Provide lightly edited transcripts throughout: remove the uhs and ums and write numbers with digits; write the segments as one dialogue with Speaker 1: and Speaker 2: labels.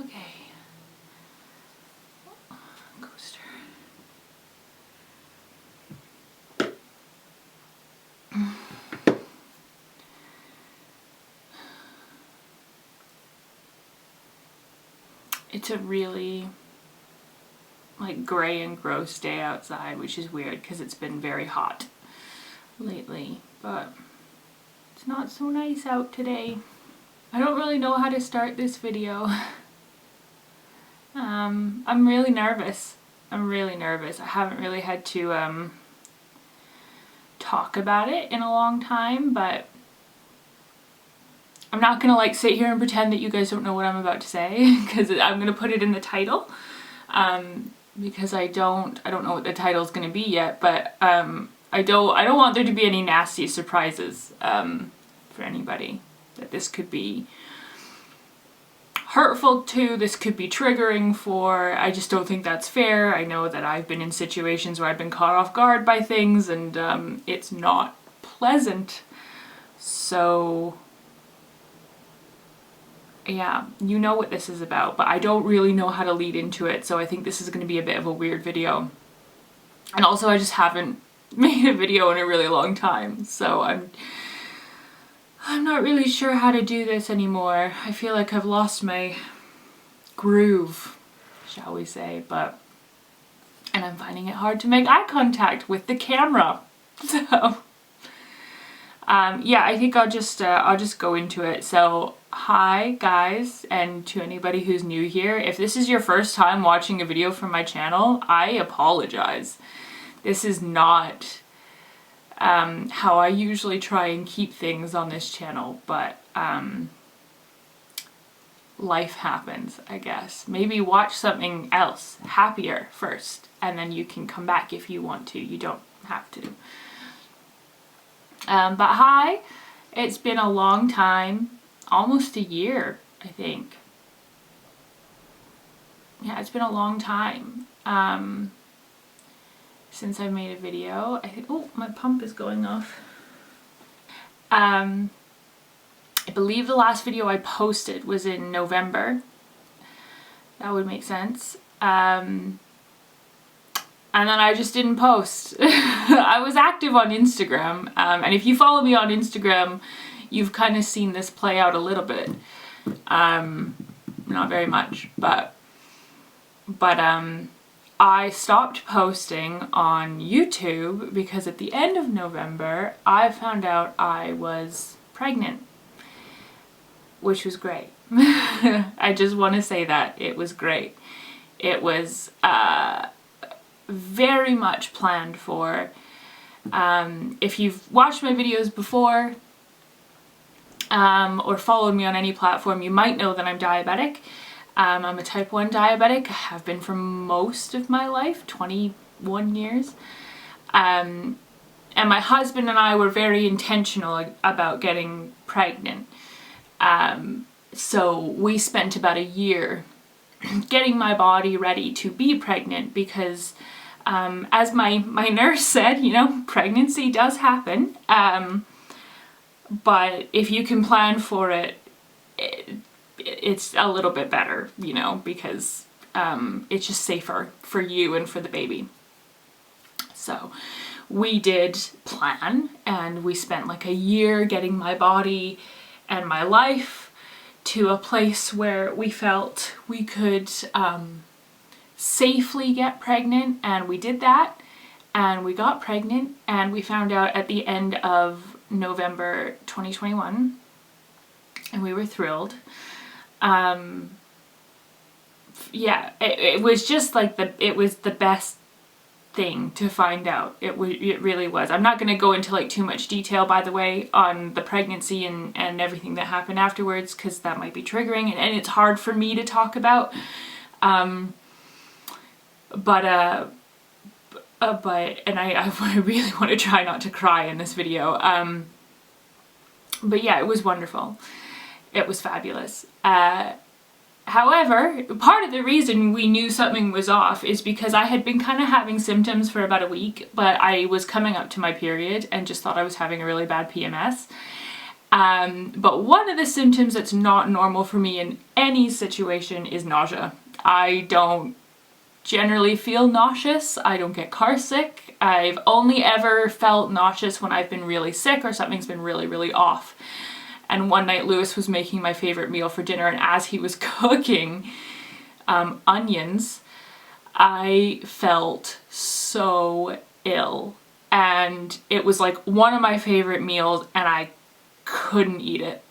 Speaker 1: Okay. Coaster. It's a really like gray and gross day outside, which is weird because it's been very hot lately, but it's not so nice out today. I don't really know how to start this video. I'm really nervous. I haven't really had to talk about it in a long time, but I'm not gonna like sit here and pretend that you guys don't know what I'm about to say, because I'm gonna put it in the title, because I don't know what the title's gonna be yet, but I don't want there to be any nasty surprises for anybody that this could be hurtful to, this could be triggering for. I just don't think that's fair. I know that I've been in situations where I've been caught off guard by things, and it's not pleasant. So yeah, you know what this is about, but I don't really know how to lead into it, so I think this is going to be a bit of a weird video. And also I just haven't made a video in a really long time, so I'm not really sure how to do this anymore. I feel like I've lost my groove, shall we say, and I'm finding it hard to make eye contact with the camera. So yeah, I think I'll just go into it. So hi guys, and to anybody who's new here, if this is your first time watching a video from my channel, I apologize. This is not how I usually try and keep things on this channel, but life happens, I guess. Maybe watch something else, happier first, and then you can come back if you want to. You don't have to. But hi, it's been a long time, almost a year, I think. Yeah, it's been a long time since I made a video. I think, oh, my pump is going off. I believe the last video I posted was in November. That would make sense. And then I just didn't post. I was active on Instagram, and if you follow me on Instagram, you've kind of seen this play out a little bit. Not very much, but I stopped posting on YouTube because at the end of November, I found out I was pregnant, which was great. I just want to say that it was great. It was very much planned for. If you've watched my videos before or followed me on any platform, you might know that I'm diabetic. I'm a type 1 diabetic. I have been for most of my life, 21 years. And my husband and I were very intentional about getting pregnant. So we spent about a year getting my body ready to be pregnant because as my nurse said, you know, pregnancy does happen. But if you can plan for it, it's a little bit better, you know, because it's just safer for you and for the baby. So we did plan, and we spent like a year getting my body and my life to a place where we felt we could safely get pregnant, and we did that, and we got pregnant, and we found out at the end of November 2021, and we were thrilled. Yeah, it was just like it was the best thing to find out. It really was. I'm not going to go into like too much detail, by the way, on the pregnancy and everything that happened afterwards, because that might be triggering, and it's hard for me to talk about. But I really want to try not to cry in this video. But yeah, it was wonderful. It was fabulous. However, part of the reason we knew something was off is because I had been kind of having symptoms for about a week, but I was coming up to my period and just thought I was having a really bad PMS. But one of the symptoms that's not normal for me in any situation is nausea. I don't generally feel nauseous. I don't get car sick. I've only ever felt nauseous when I've been really sick or something's been really, really off. And one night Lewis was making my favorite meal for dinner, and as he was cooking onions, I felt so ill. And it was like one of my favorite meals and I couldn't eat it.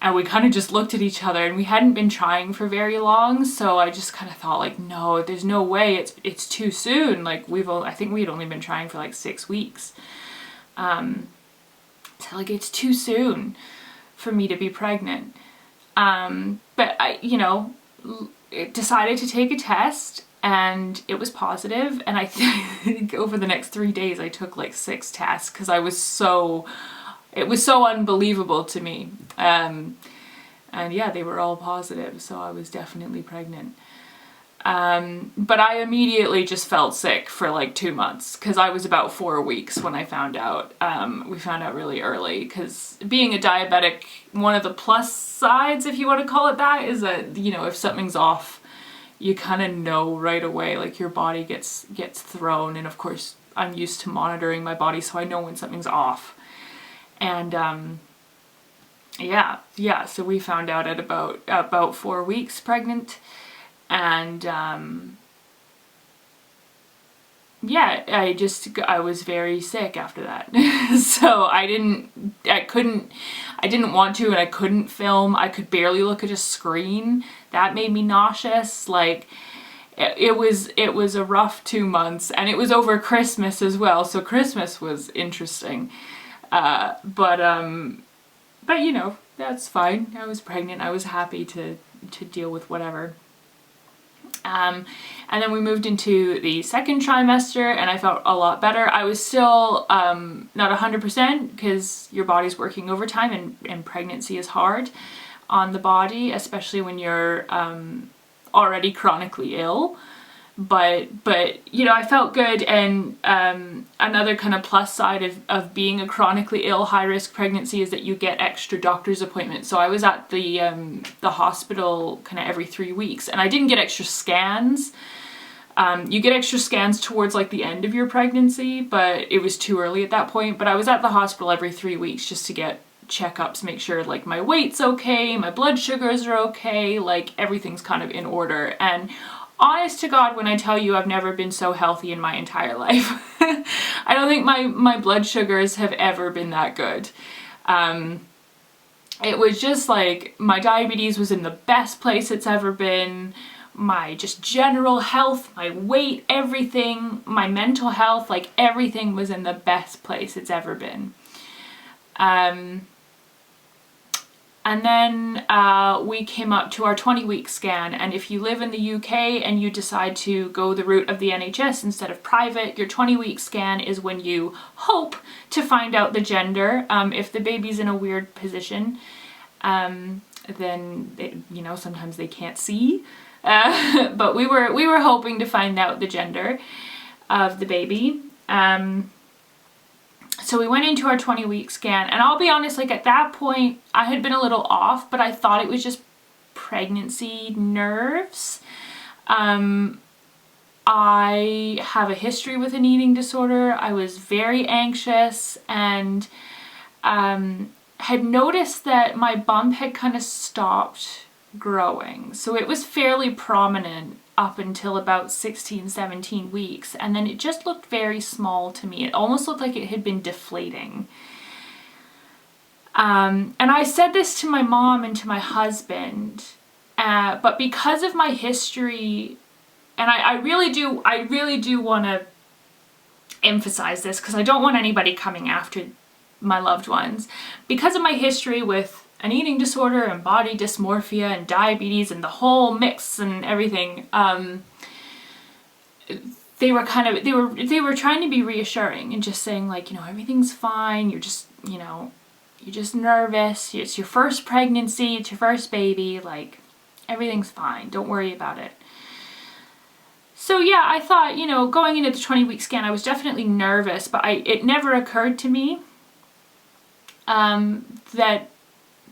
Speaker 1: And we kind of just looked at each other, and we hadn't been trying for very long, so I just kind of thought like, no, there's no way, it's too soon. Like I think we had only been trying for like 6 weeks. So like it's too soon for me to be pregnant. But I, decided to take a test, and it was positive, and I think over the next 3 days I took like 6 tests because it was so unbelievable to me. And yeah, they were all positive, so I was definitely pregnant. But I immediately just felt sick for like 2 months because I was about 4 weeks when I found out. We found out really early because being a diabetic, one of the plus sides, if you want to call it that, is that, if something's off, you kind of know right away, like your body gets thrown. And of course I'm used to monitoring my body, so I know when something's off. And so we found out at about 4 weeks pregnant. And I was very sick after that. So I didn't want to, and I couldn't film. I could barely look at a screen. That made me nauseous. Like it was a rough 2 months, and it was over Christmas as well. So Christmas was interesting. But that's fine. I was pregnant. I was happy to deal with whatever. And then we moved into the second trimester, and I felt a lot better. I was still not 100% because your body's working overtime, and pregnancy is hard on the body, especially when you're already chronically ill. But I felt good. And another kind of plus side of being a chronically ill high-risk pregnancy is that you get extra doctor's appointments. So I was at the hospital kind of every 3 weeks, and I didn't get extra scans. You get extra scans towards like the end of your pregnancy, but it was too early at that point. But I was at the hospital every 3 weeks just to get checkups, make sure like my weight's okay, my blood sugars are okay, like everything's kind of in order. And honest to God, when I tell you I've never been so healthy in my entire life. I don't think my blood sugars have ever been that good. It was just like my diabetes was in the best place it's ever been. My just general health, my weight, everything, my mental health, like everything was in the best place it's ever been. And then we came up to our 20-week scan, and if you live in the UK and you decide to go the route of the NHS instead of private, your 20-week scan is when you hope to find out the gender. If the baby's in a weird position, then sometimes they can't see. But we were hoping to find out the gender of the baby. So we went into our 20-week scan, and I'll be honest, like at that point I had been a little off, but I thought it was just pregnancy nerves. I have a history with an eating disorder. I was very anxious, and had noticed that my bump had kind of stopped growing. So it was fairly prominent up until about 16, 17 weeks, and then it just looked very small to me. It almost looked like it had been deflating. And I said this to my mom and to my husband, but because of my history, and I really do want to emphasize this because I don't want anybody coming after my loved ones. Because of my history with an eating disorder and body dysmorphia and diabetes and the whole mix and everything, they were trying to be reassuring and just saying like, everything's fine. You're just nervous. It's your first pregnancy. It's your first baby. Like everything's fine. Don't worry about it. So yeah, I thought, going into the 20-week scan, I was definitely nervous, but it never occurred to me that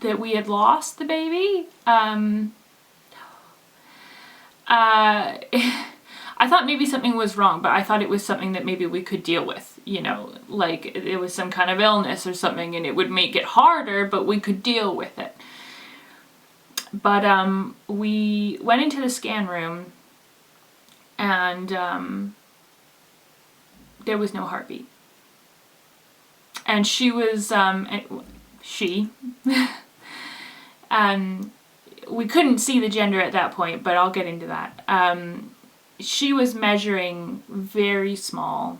Speaker 1: we had lost the baby. I thought maybe something was wrong, but I thought it was something that maybe we could deal with, you know, like it was some kind of illness or something and it would make it harder, but we could deal with it. But we went into the scan room and there was no heartbeat. And she was, we couldn't see the gender at that point, but I'll get into that. She was measuring very small.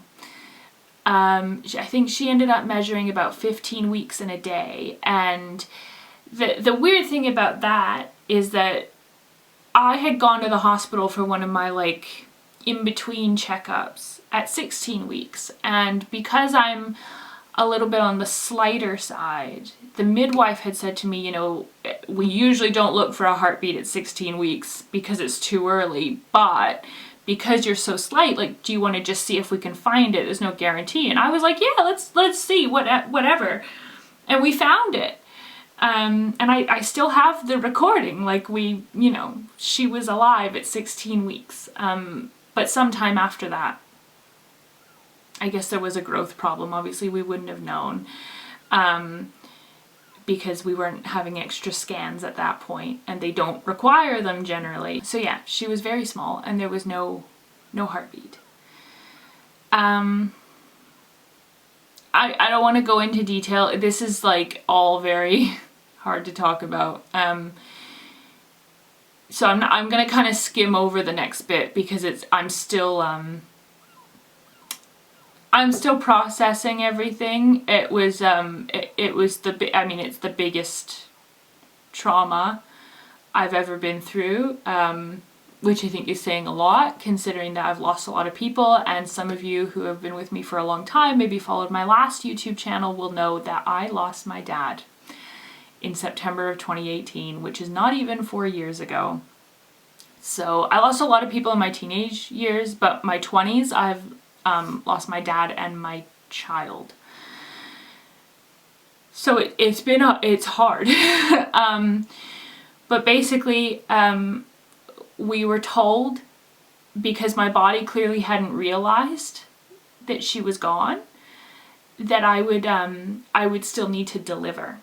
Speaker 1: I think she ended up measuring about 15 weeks and a day. And the weird thing about that is that I had gone to the hospital for one of my like in-between checkups at 16 weeks. And because I'm a little bit on the slighter side, the midwife had said to me, you know, we usually don't look for a heartbeat at 16 weeks because it's too early, but because you're so slight, like, do you want to just see if we can find it? There's no guarantee. And I was like, yeah, let's see, whatever. And we found it. And I still have the recording, like you know, she was alive at 16 weeks. But sometime after that, I guess there was a growth problem. Obviously, we wouldn't have known because we weren't having extra scans at that point, and they don't require them generally. So yeah, she was very small, and there was no heartbeat. I don't want to go into detail. This is like all very hard to talk about. So I'm gonna kind of skim over the next bit because I'm still processing everything. It was it's the biggest trauma I've ever been through, which I think is saying a lot considering that I've lost a lot of people, and some of you who have been with me for a long time, maybe followed my last YouTube channel, will know that I lost my dad in September of 2018, which is not even 4 years ago. So I lost a lot of people in my teenage years, but my 20s I've lost my dad and my child. So it's hard. But basically, we were told, because my body clearly hadn't realized that she was gone, that I would still need to deliver,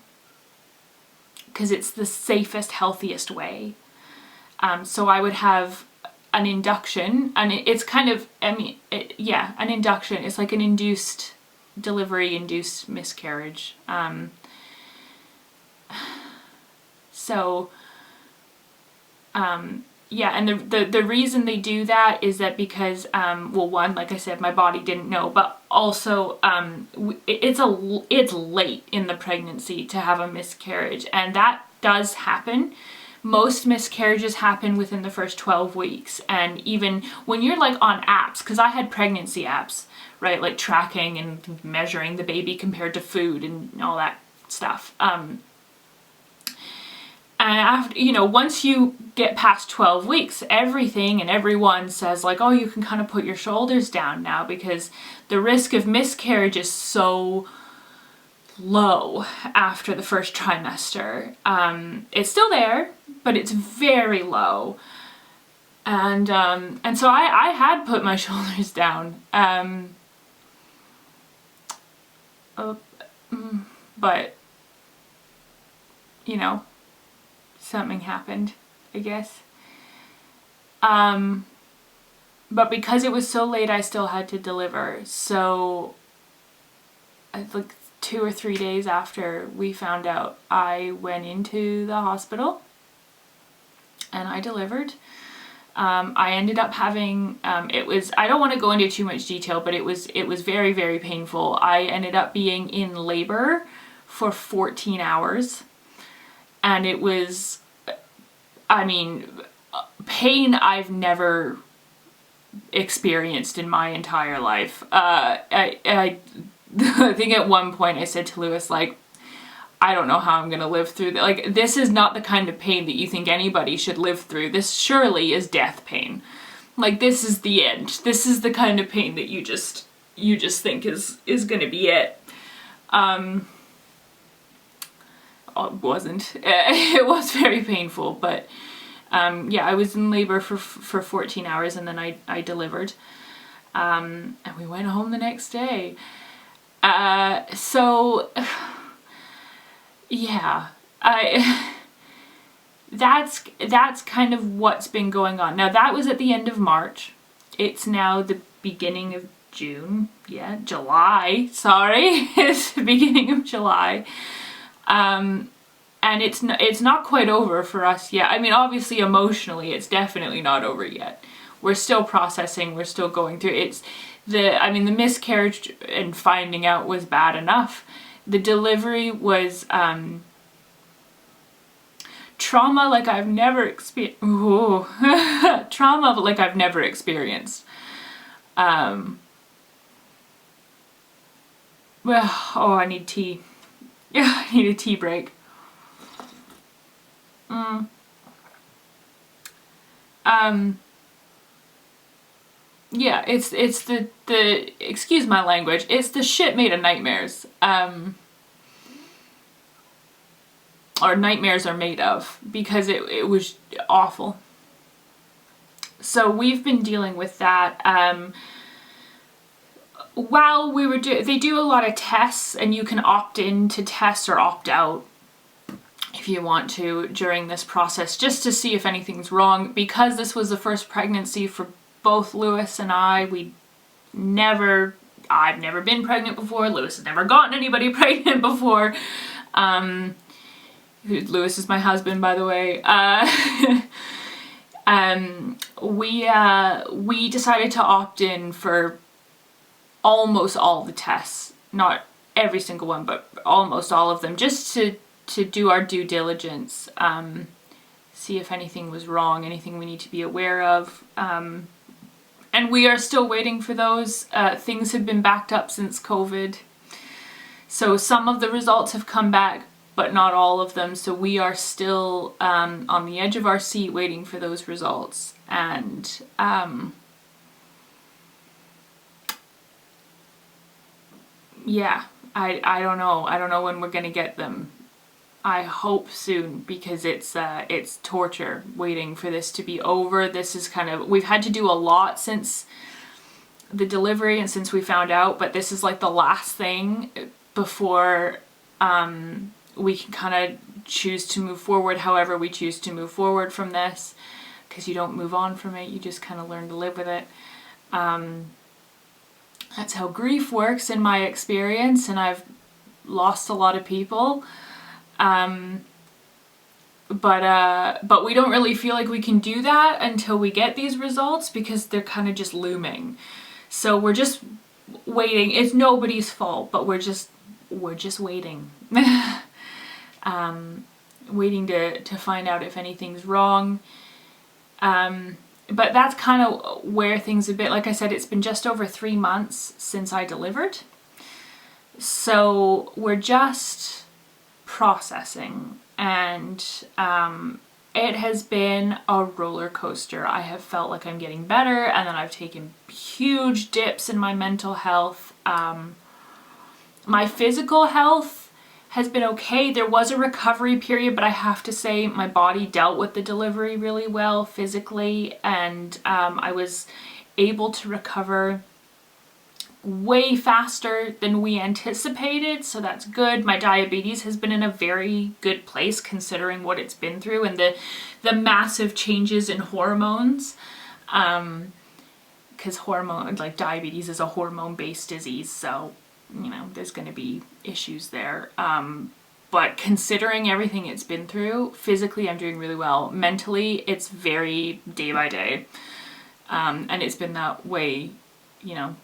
Speaker 1: because it's the safest, healthiest way. So I would have an induction, and it's kind of, an induction. It's like an induced delivery, induced miscarriage. Yeah, and the reason they do that is that because, well, one, like I said, my body didn't know, but also it's late in the pregnancy to have a miscarriage, and that does happen. Most miscarriages happen within the first 12 weeks, and even when you're like on apps, because I had pregnancy apps, right, like tracking and measuring the baby compared to food and all that stuff. And after, you know, once you get past 12 weeks, everything and everyone says like, oh, you can kind of put your shoulders down now because the risk of miscarriage is so low after the first trimester. It's still there, but it's very low. And so I had put my shoulders down. But, you know, something happened, I guess. But because it was so late, I still had to deliver. So, like 2 or 3 days after we found out, I went into the hospital and I delivered. I ended up having, I don't want to go into too much detail, but it was very, very painful. I ended up being in labor for 14 hours. And it was, I mean, pain I've never experienced in my entire life. I think at one point I said to Lewis, like, I don't know how I'm gonna live through that. Like, this is not the kind of pain that you think anybody should live through. This surely is death pain. Like, this is the end. This is the kind of pain that you just think is gonna be it. wasn't. It was very painful, but yeah, I was in labor for 14 hours and then I delivered. And we went home the next day. So yeah, that's kind of what's been going on. Now that was at the end of March. It's now the beginning of June. Yeah, July. Sorry, it's the beginning of July. And it's not quite over for us yet. I mean, obviously emotionally, it's definitely not over yet. We're still processing. We're still going through. The miscarriage and finding out was bad enough. The delivery was trauma like I've never experienced. Trauma like I've never experienced. Well, oh, I need tea. Yeah, I need a tea break. Yeah, it's the excuse my language, it's the shit made of nightmares. Or nightmares are made of, because it was awful. So we've been dealing with that. While we were they do a lot of tests, and you can opt in to tests or opt out if you want to during this process, just to see if anything's wrong. Because this was the first pregnancy for both Lewis and I've never been pregnant before. Lewis has never gotten anybody pregnant before. Lewis is my husband, by the way. We decided to opt in for almost all the tests, not every single one, but almost all of them, just to do our due diligence, see if anything was wrong, anything we need to be aware of. And we are still waiting for those. Things have been backed up since COVID. So some of the results have come back, but not all of them. So we are still on the edge of our seat waiting for those results. And yeah, I don't know. I don't know when we're gonna get them. I hope soon, because it's torture waiting for this to be over. This is we've had to do a lot since the delivery and since we found out, but this is like the last thing before we can kind of choose to move forward however we choose to move forward from this, because you don't move on from it, you just kind of learn to live with it. That's how grief works in my experience, and I've lost a lot of people. But we don't really feel like we can do that until we get these results, because they're kind of just looming. So we're just waiting. It's nobody's fault, but we're just waiting. Waiting to find out if anything's wrong. But that's kind of where things have been. Like I said, it's been just over 3 months since I delivered. So we're just processing, and it has been a roller coaster. I have felt like I'm getting better, and then I've taken huge dips in my mental health. My physical health has been okay. There was a recovery period, but I have to say my body dealt with the delivery really well physically, and I was able to recover way faster than we anticipated, so that's good. My diabetes has been in a very good place considering what it's been through, and the massive changes in hormones, because diabetes is a hormone-based disease, so there's going to be issues there. But considering everything it's been through, physically I'm doing really well. Mentally, it's very day by day, and it's been that way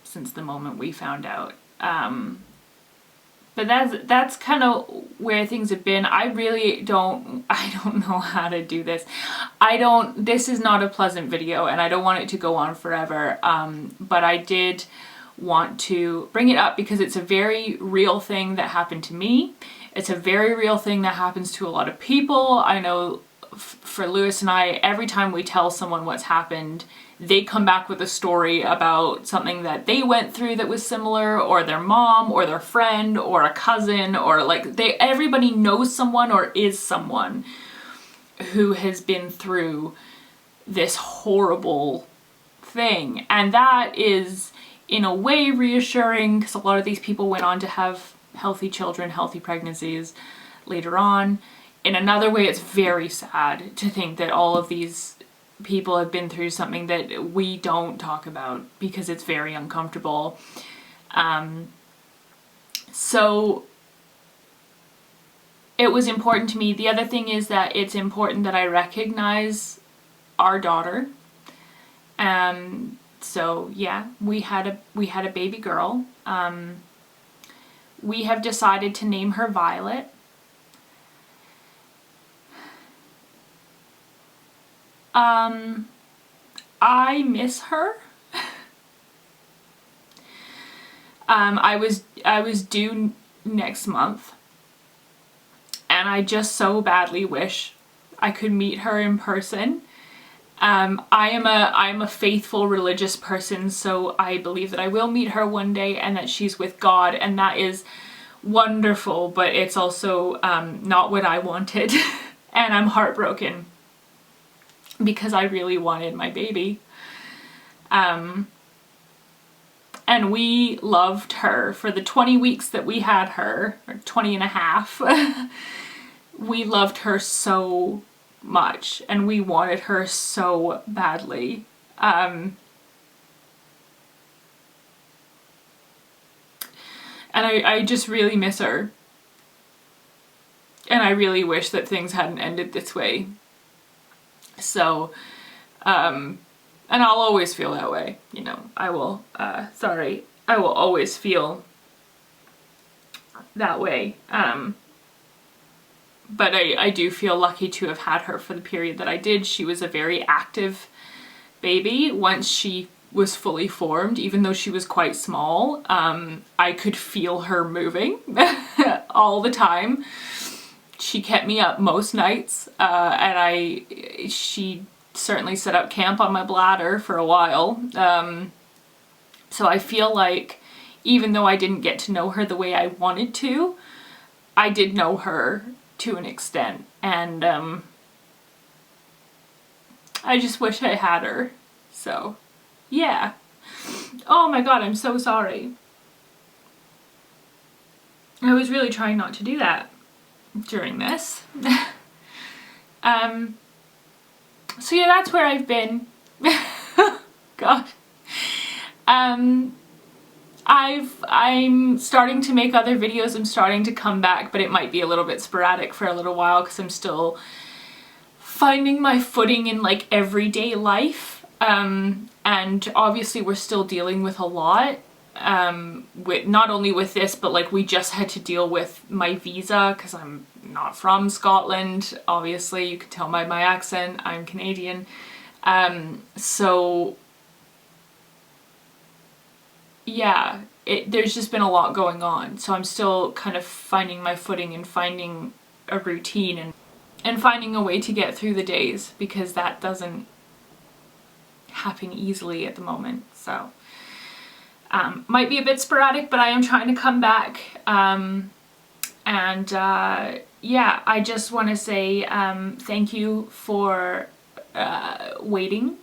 Speaker 1: since the moment we found out. But that's kind of where things have been. I don't know how to do this. This is not a pleasant video, and I don't want it to go on forever. But I did want to bring it up because it's a very real thing that happened to me. It's a very real thing that happens to a lot of people. I know for Lewis and I, every time we tell someone what's happened, they come back with a story about something that they went through that was similar, or their mom or their friend or a cousin, or like everybody knows someone or is someone who has been through this horrible thing. And that is in a way reassuring, because a lot of these people went on to have healthy children, healthy pregnancies later on. In another way, it's very sad to think that all of these people have been through something that we don't talk about because it's very uncomfortable. So it was important to me. The other thing is that it's important that I recognize our daughter. So yeah, we had a baby girl. We have decided to name her Violet. I miss her. I was due next month, and I just so badly wish I could meet her in person. I am a faithful religious person, so I believe that I will meet her one day and that she's with God, and that is wonderful, but it's also not what I wanted. And I'm heartbroken because I really wanted my baby. And we loved her for the 20 weeks that we had her, or 20 and a half. We loved her so much, and we wanted her so badly. And I just really miss her. And I really wish that things hadn't ended this way. So, and I'll always feel that way, you know. I will always feel that way. But I do feel lucky to have had her for the period that I did. She was a very active baby. Once she was fully formed, even though she was quite small, I could feel her moving all the time. She kept me up most nights, and she certainly set up camp on my bladder for a while. So I feel like even though I didn't get to know her the way I wanted to, I did know her to an extent, and I just wish I had her. So yeah. Oh my god, I'm so sorry. I was really trying not to do that during this. So yeah, that's where I've been. God. I'm starting to make other videos. I'm starting to come back, but it might be a little bit sporadic for a little while because I'm still finding my footing in like everyday life. And obviously we're still dealing with a lot. With not only with this, but like we just had to deal with my visa because I'm not from Scotland. Obviously, you can tell by my accent, I'm Canadian. So yeah, there's just been a lot going on. So I'm still kind of finding my footing and finding a routine and finding a way to get through the days, because that doesn't happen easily at the moment. So might be a bit sporadic, but I am trying to come back. Yeah, I just want to say thank you for waiting.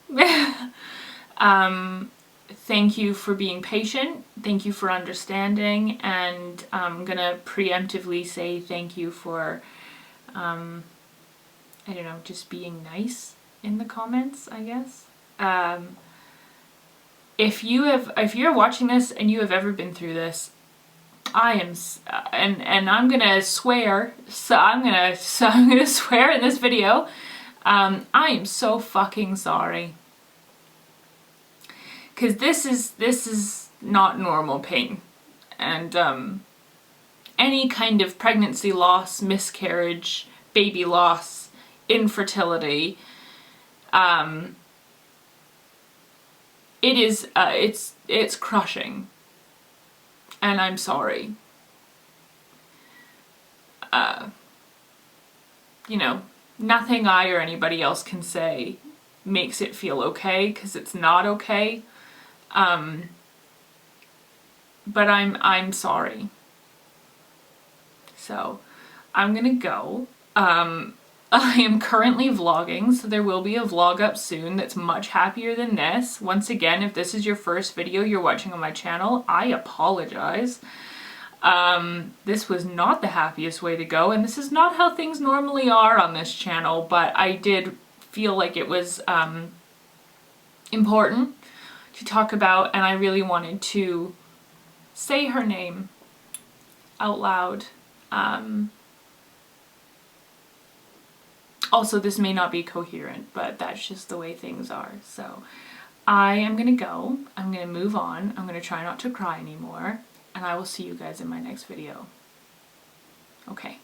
Speaker 1: Thank you for being patient. Thank you for understanding. And I'm gonna preemptively say thank you for, I don't know, just being nice in the comments, I guess. If you're watching this and you have ever been through this, I am, and I'm gonna swear, I'm gonna swear in this video, I am so fucking sorry. Cause this is not normal pain. And any kind of pregnancy loss, miscarriage, baby loss, infertility, it is, it's crushing, and I'm sorry. You know, nothing I or anybody else can say makes it feel okay, because it's not okay. But I'm sorry. So I'm gonna go. I am currently vlogging, so there will be a vlog up soon that's much happier than this. Once again, if this is your first video you're watching on my channel, I apologize. This was not the happiest way to go, and this is not how things normally are on this channel, but I did feel like it was important to talk about, and I really wanted to say her name out loud. Also, this may not be coherent, but that's just the way things are. So I am gonna go, I'm gonna move on, I'm gonna try not to cry anymore, and I will see you guys in my next video. Okay.